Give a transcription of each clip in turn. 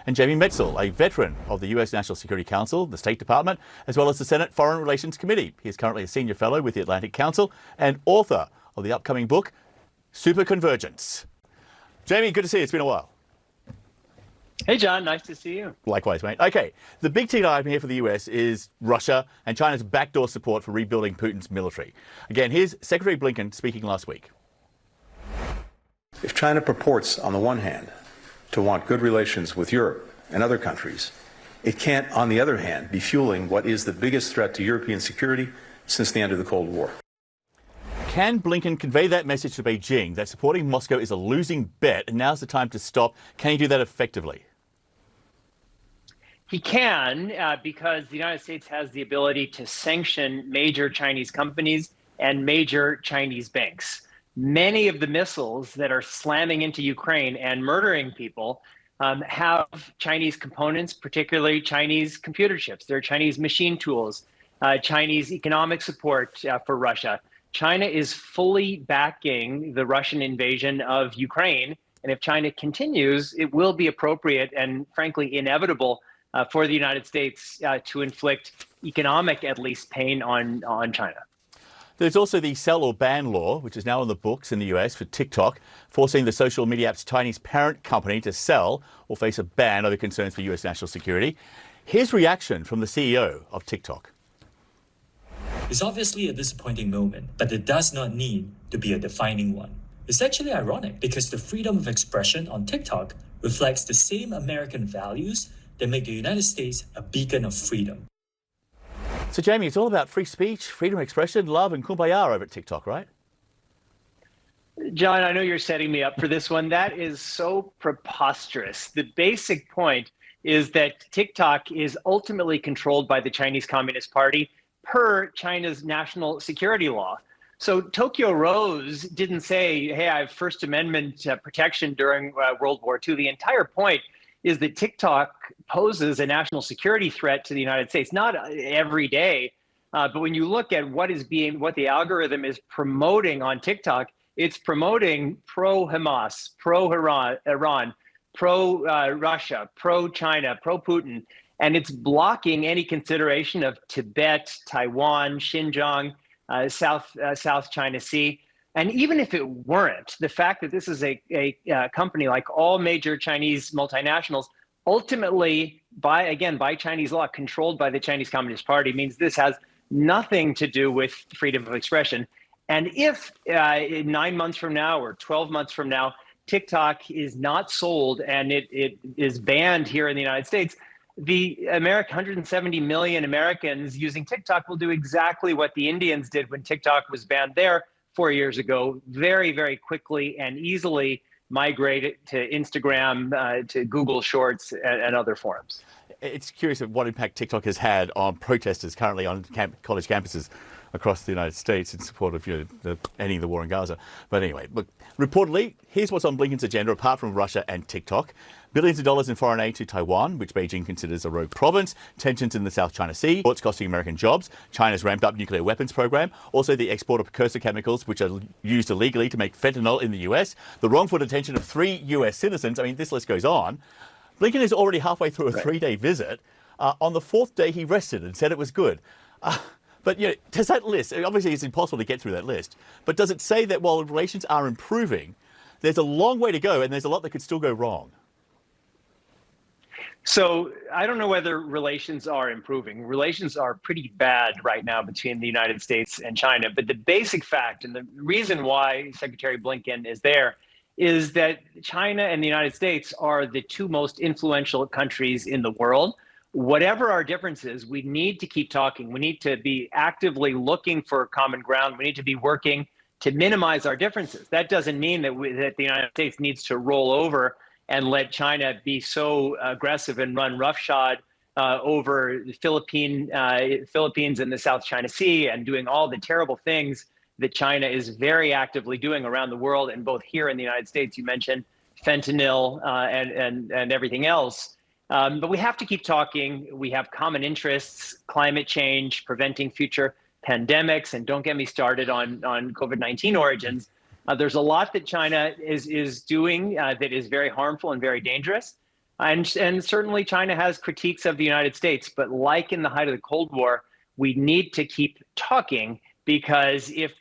and Jamie Metzl, a veteran of the US National Security Council, the State Department, as well as the Senate Foreign Relations Committee. He is currently a senior fellow with the Atlantic Council and author of the upcoming book, Superconvergence. Jamie, good to see you. It's been a while. Hey, John. Nice to see you. Likewise, mate. Okay, the big ticket item here for the US is Russia and China's backdoor support for rebuilding Putin's military. Again, here's Secretary Blinken speaking last week. If China purports, on the one hand, to want good relations with Europe and other countries, it can't, on the other hand, be fueling what is the biggest threat to European security since the end of the Cold War. Can Blinken convey that message to Beijing that supporting Moscow is a losing bet and now's the time to stop? Can he do that effectively? He can, because the United States has the ability to sanction major Chinese companies and major Chinese banks. Many of the missiles that are slamming into Ukraine and murdering people have Chinese components, particularly Chinese computer chips. They're Chinese machine tools, Chinese economic support for Russia. China is fully backing the Russian invasion of Ukraine. And if China continues, it will be appropriate and frankly inevitable for the United States to inflict economic, at least, pain on China. There's also the sell or ban law, which is now in the books in the US for TikTok, forcing the social media app's Chinese parent company to sell or face a ban over concerns for US national security. Here's reaction from the CEO of TikTok. It's obviously a disappointing moment, but it does not need to be a defining one. It's actually ironic because the freedom of expression on TikTok reflects the same American values that make the United States a beacon of freedom. So, Jamie, it's all about free speech, freedom of expression, love, and kumbaya over at TikTok, right? John, I know you're setting me up for this one. That is so preposterous. The basic point is that TikTok is ultimately controlled by the Chinese Communist Party per China's national security law. So Tokyo Rose didn't say, hey, I have First Amendment protection during World War II. The entire point is that TikTok poses a national security threat to the United States, not every day, but when you look at what the algorithm is promoting on TikTok, it's promoting pro-Hamas, pro-Iran, pro-Russia, pro-China, pro-Putin, and it's blocking any consideration of Tibet, Taiwan, Xinjiang, South China Sea. And even if it weren't, the fact that this is a company like all major Chinese multinationals, ultimately, by Chinese law, controlled by the Chinese Communist Party, means this has nothing to do with freedom of expression. And if 9 months from now or 12 months from now, TikTok is not sold and it is banned here in the United States, the 170 million Americans using TikTok will do exactly what the Indians did when TikTok was banned there 4 years ago, very, very quickly and easily migrate it to Instagram, to Google Shorts and other forums. It's curious what impact TikTok has had on protesters currently on college campuses across the United States in support of ending the war in Gaza. But anyway, look, reportedly, here's what's on Blinken's agenda apart from Russia and TikTok. Billions of dollars in foreign aid to Taiwan, which Beijing considers a rogue province, tensions in the South China Sea, what's costing American jobs, China's ramped up nuclear weapons program, also the export of precursor chemicals which are used illegally to make fentanyl in the US, the wrongful detention of 3 US citizens. I mean, this list goes on. Blinken is already halfway through a 3-day visit. On the 4th day, he rested and said it was good. But does that list, obviously it's impossible to get through that list, but does it say that while relations are improving, there's a long way to go and there's a lot that could still go wrong? So I don't know whether relations are improving. Relations are pretty bad right now between the United States and China. But the basic fact and the reason why Secretary Blinken is there is that China and the United States are the two most influential countries in the world. Whatever our differences, we need to keep talking. We need to be actively looking for common ground. We need to be working to minimize our differences. That doesn't mean that the United States needs to roll over and let China be so aggressive and run roughshod over the Philippines and the South China Sea and doing all the terrible things that China is very actively doing around the world and both here in the United States. You mentioned fentanyl and everything else. But we have to keep talking. We have common interests, climate change, preventing future pandemics, and don't get me started on COVID-19 origins. There's a lot that China is doing that is very harmful and very dangerous. And certainly China has critiques of the United States, but like in the height of the Cold War, we need to keep talking, because if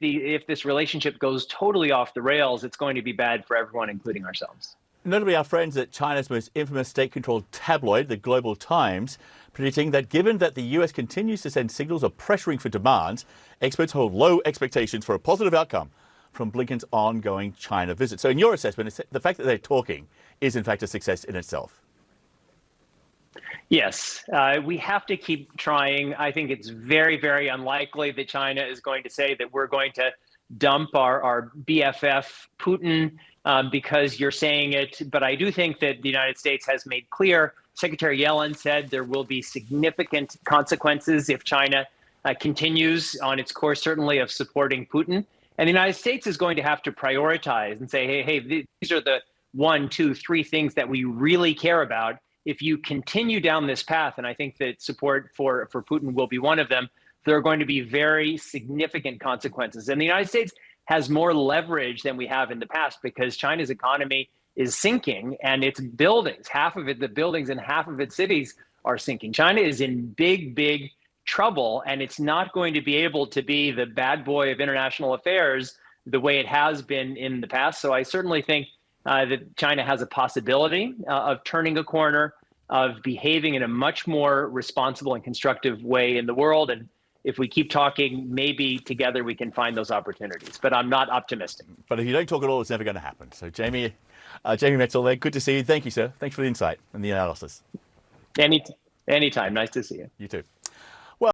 this relationship goes totally off the rails, it's going to be bad for everyone, including ourselves. Notably, our friends at China's most infamous state-controlled tabloid, the Global Times, predicting that given that the US continues to send signals of pressuring for demand, experts hold low expectations for a positive outcome from Blinken's ongoing China visit. So in your assessment, the fact that they're talking is in fact a success in itself. Yes, we have to keep trying. I think it's very, very unlikely that China is going to say that we're going to dump our BFF Putin because you're saying it. But I do think that the United States has made clear, Secretary Yellen said there will be significant consequences if China continues on its course, certainly of supporting Putin. And the United States is going to have to prioritize and say, hey, these are the 1, 2, 3 things that we really care about. If you continue down this path, and I think that support for Putin will be one of them, there are going to be very significant consequences. And the United States has more leverage than we have in the past because China's economy is sinking and its buildings, half of it, the buildings in half of its cities are sinking. China is in big, big trouble, and it's not going to be able to be the bad boy of international affairs the way it has been in the past. So I certainly think that China has a possibility of turning a corner, of behaving in a much more responsible and constructive way in the world. And if we keep talking, maybe together we can find those opportunities. But I'm not optimistic. But if you don't talk at all, it's never going to happen. So Jamie Metzl there, good to see you. Thank you, sir. Thanks for the insight and the analysis. Anytime. Nice to see you. You too.